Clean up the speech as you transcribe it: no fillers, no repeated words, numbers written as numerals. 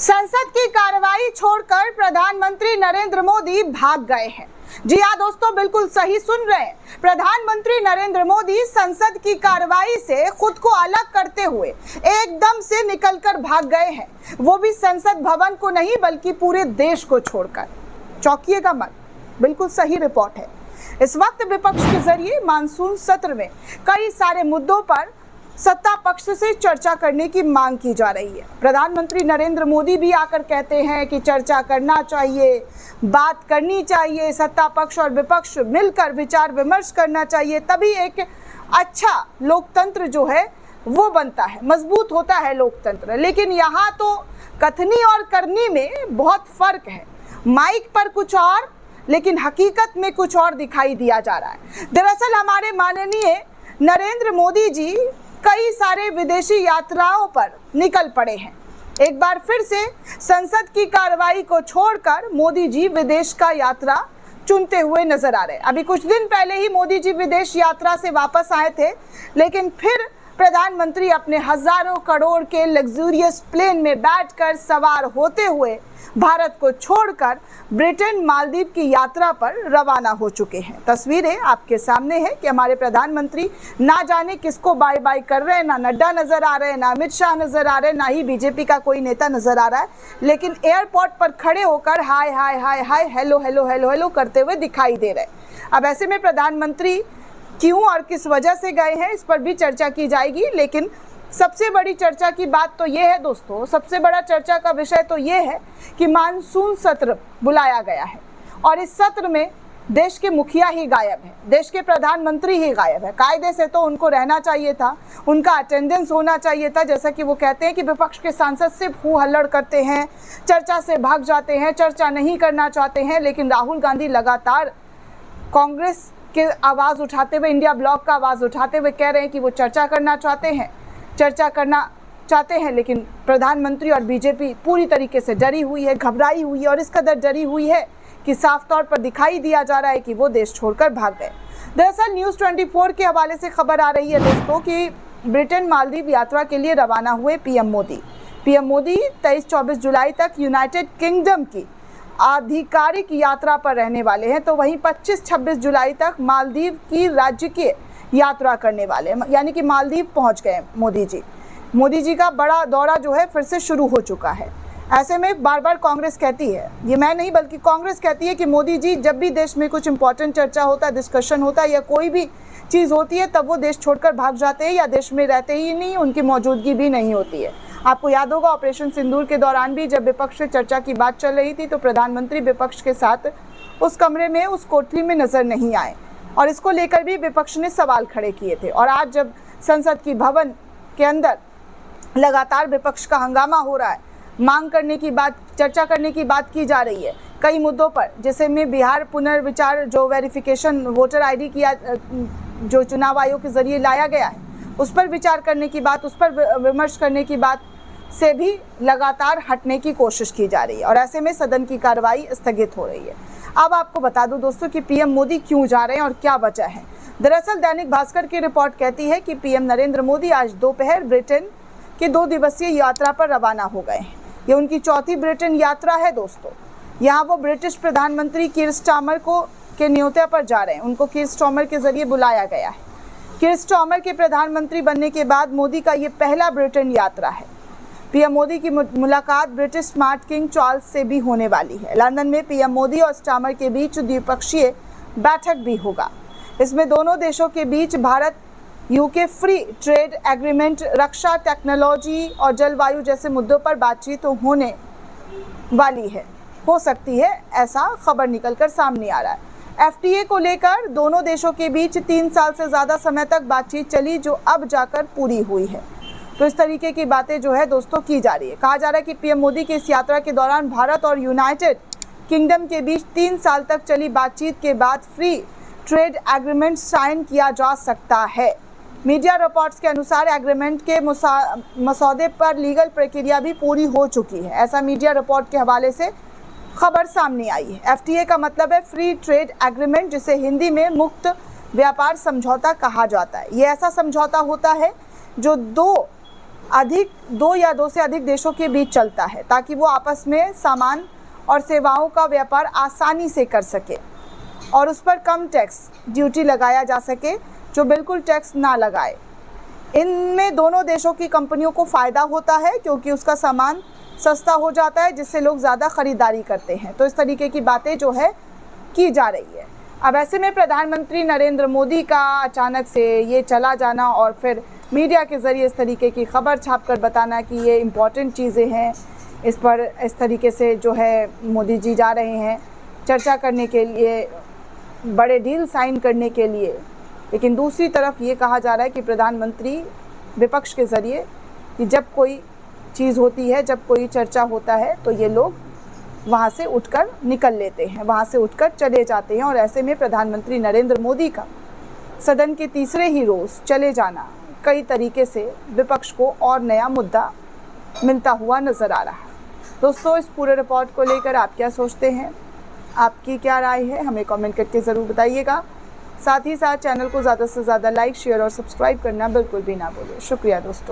संसद की कार्रवाई छोड़कर प्रधानमंत्री नरेंद्र मोदी भाग गए हैं। जी हाँ दोस्तों, बिल्कुल सही सुन रहे हैं। प्रधानमंत्री नरेंद्र मोदी संसद की कार्रवाई से खुद को अलग करते हुए एकदम से निकलकर भाग गए हैं, वो भी संसद भवन को नहीं बल्कि पूरे देश को छोड़कर। चौंकिएगा मत, बिल्कुल सही रिपोर्ट है। इस वक्त विपक्ष के जरिए मानसून सत्र में कई सारे मुद्दों पर सत्ता पक्ष से चर्चा करने की मांग की जा रही है। प्रधानमंत्री नरेंद्र मोदी भी आकर कहते हैं कि चर्चा करना चाहिए, बात करनी चाहिए, सत्ता पक्ष और विपक्ष मिलकर विचार विमर्श करना चाहिए, तभी एक अच्छा लोकतंत्र जो है वो बनता है, मजबूत होता है लोकतंत्र। लेकिन यहाँ तो कथनी और करनी में बहुत फर्क है। माइक पर कुछ और, लेकिन हकीकत में कुछ और दिखाई दिया जा रहा है। दरअसल हमारे माननीय नरेंद्र मोदी जी कई सारे विदेशी यात्राओं पर निकल पड़े हैं। एक बार फिर से संसद की कार्रवाई को छोड़कर मोदी जी विदेश का यात्रा चुनते हुए नजर आ रहे हैं। अभी कुछ दिन पहले ही मोदी जी विदेश यात्रा से वापस आए थे, लेकिन फिर प्रधानमंत्री अपने हजारों करोड़ के लग्जूरियस प्लेन में बैठकर सवार होते हुए भारत को छोड़कर ब्रिटेन मालदीव की यात्रा पर रवाना हो चुके हैं। तस्वीरें आपके सामने है कि हमारे प्रधानमंत्री ना जाने किसको बाय बाय कर रहे हैं। ना नड्डा नजर आ रहे हैं, ना अमित शाह नजर आ रहे हैं, ना ही बीजेपी का कोई नेता नजर आ रहा है, लेकिन एयरपोर्ट पर खड़े होकर हाय हाय हाय हाय, हेलो हेलो हेलो हेलो करते हुए दिखाई दे रहे हैं। अब ऐसे में प्रधानमंत्री क्यों और किस वजह से गए हैं, इस पर भी चर्चा की जाएगी। लेकिन सबसे बड़ी चर्चा की बात तो ये है दोस्तों, सबसे बड़ा चर्चा का विषय तो ये है कि मानसून सत्र बुलाया गया है और इस सत्र में देश के मुखिया ही गायब है, देश के प्रधानमंत्री ही गायब है। कायदे से तो उनको रहना चाहिए था, उनका अटेंडेंस होना चाहिए था। जैसा कि वो कहते हैं कि विपक्ष के सांसद सिर्फ हू हल्लड़ करते हैं, चर्चा से भाग जाते हैं, चर्चा नहीं करना चाहते हैं। लेकिन राहुल गांधी लगातार कांग्रेस के आवाज़ उठाते हुए, इंडिया ब्लॉक का आवाज़ उठाते हुए कह रहे हैं कि वो चर्चा करना चाहते हैं, लेकिन प्रधानमंत्री और बीजेपी पूरी तरीके से डरी हुई है, घबराई हुई है और इस कदर डरी हुई है कि साफ तौर पर दिखाई दिया जा रहा है कि वो देश छोड़कर भाग गए। दरअसल न्यूज़ 24 के हवाले से खबर आ रही है दोस्तों कि ब्रिटेन मालदीव यात्रा के लिए रवाना हुए पीएम मोदी 23-24 जुलाई तक यूनाइटेड किंगडम की आधिकारिक यात्रा पर रहने वाले हैं, तो वहीं 25-26 जुलाई तक मालदीव की राज्यकीय यात्रा करने वाले हैं, यानी कि मालदीव पहुंच गए मोदी जी का बड़ा दौरा जो है फिर से शुरू हो चुका है। ऐसे में बार बार कांग्रेस कहती है, ये मैं नहीं बल्कि कांग्रेस कहती है कि मोदी जी जब भी देश में कुछ इंपॉर्टेंट चर्चा होता है, डिस्कशन होता है या कोई भी चीज़ होती है, तब वो देश छोड़कर भाग जाते हैं या देश में रहते ही नहीं, उनकी मौजूदगी भी नहीं होती है। आपको याद होगा ऑपरेशन सिंदूर के दौरान भी जब विपक्ष से चर्चा की बात चल रही थी तो प्रधानमंत्री विपक्ष के साथ उस कमरे में, उस कोठरी में नजर नहीं आए और इसको लेकर भी विपक्ष ने सवाल खड़े किए थे। और आज जब संसद की भवन के अंदर लगातार विपक्ष का हंगामा हो रहा है, मांग करने की बात, चर्चा करने की बात की जा रही है कई मुद्दों पर, जैसे में बिहार पुनर्विचार, जो वेरिफिकेशन वोटर आईडी किया, जो चुनाव आयोग के जरिए लाया गया है, उस पर विचार करने की बात, उस पर विमर्श करने की बात से भी लगातार हटने की कोशिश की जा रही है और ऐसे में सदन की कार्रवाई स्थगित हो रही है। अब आपको बता दूं दोस्तों कि पीएम मोदी क्यों जा रहे हैं और क्या वजह है। दरअसल दैनिक भास्कर की रिपोर्ट कहती है कि पीएम नरेंद्र मोदी आज दोपहर ब्रिटेन के 2 दिवसीय यात्रा पर रवाना हो गए हैं। ये उनकी चौथी ब्रिटेन यात्रा है दोस्तों। यहाँ वो ब्रिटिश प्रधानमंत्री कीर स्टारमर के न्योते पर जा रहे हैं, उनको कीर स्टारमर के जरिए बुलाया गया है। कीर स्टारमर के प्रधानमंत्री बनने के बाद मोदी का ये पहला ब्रिटेन यात्रा है। पीएम मोदी की मुलाकात ब्रिटिश स्मार्ट किंग चार्ल्स से भी होने वाली है। लंदन में पीएम मोदी और स्टारमर के बीच द्विपक्षीय बैठक भी होगा। इसमें दोनों देशों के बीच Bharat UK free trade agreement, रक्षा, टेक्नोलॉजी और जलवायु जैसे मुद्दों पर बातचीत होने वाली है, हो सकती है, ऐसा खबर निकलकर सामने आ रहा है। एफटीए को लेकर दोनों देशों के बीच 3 साल से ज़्यादा समय तक बातचीत चली, जो अब जाकर पूरी हुई है। तो इस तरीके की बातें जो है दोस्तों की जा रही है। कहा जा रहा है कि पीएम मोदी की इस यात्रा के दौरान भारत और यूनाइटेड किंगडम के बीच 3 साल तक चली बातचीत के बाद फ्री ट्रेड एग्रीमेंट साइन किया जा सकता है। मीडिया रिपोर्ट्स के अनुसार एग्रीमेंट के मसौदे पर लीगल प्रक्रिया भी पूरी हो चुकी है, ऐसा मीडिया रिपोर्ट के हवाले से खबर सामने आई है। एफटीए का मतलब है फ्री ट्रेड एग्रीमेंट, जिसे हिंदी में मुक्त व्यापार समझौता कहा जाता है। ये ऐसा समझौता होता है जो 2 दो या दो से अधिक देशों के बीच चलता है, ताकि वो आपस में सामान और सेवाओं का व्यापार आसानी से कर सके और उस पर कम टैक्स ड्यूटी लगाया जा सके, जो बिल्कुल टैक्स ना लगाए। इनमें दोनों देशों की कंपनियों को फ़ायदा होता है, क्योंकि उसका सामान सस्ता हो जाता है, जिससे लोग ज़्यादा ख़रीदारी करते हैं। तो इस तरीके की बातें जो है की जा रही है। अब ऐसे में प्रधानमंत्री नरेंद्र मोदी का अचानक से ये चला जाना और फिर मीडिया के ज़रिए इस तरीके की खबर छापकर बताना कि ये इम्पॉर्टेंट चीज़ें हैं, इस पर इस तरीके से जो है मोदी जी जा रहे हैं चर्चा करने के लिए, बड़े डील साइन करने के लिए। लेकिन दूसरी तरफ ये कहा जा रहा है कि प्रधानमंत्री विपक्ष के ज़रिए कि जब कोई चीज़ होती है, जब कोई चर्चा होता है, तो ये लोग वहाँ से उठकर निकल लेते हैं, वहाँ से उठकर चले जाते हैं। और ऐसे में प्रधानमंत्री नरेंद्र मोदी का सदन के तीसरे ही रोज़ चले जाना कई तरीके से विपक्ष को और नया मुद्दा मिलता हुआ नज़र आ रहा है। दोस्तों, इस पूरे रिपोर्ट को लेकर आप क्या सोचते हैं, आपकी क्या राय है, हमें कमेंट करके ज़रूर बताइएगा। साथ ही साथ चैनल को ज़्यादा से ज़्यादा लाइक, शेयर और सब्सक्राइब करना बिल्कुल भी ना भूलें। शुक्रिया दोस्तों।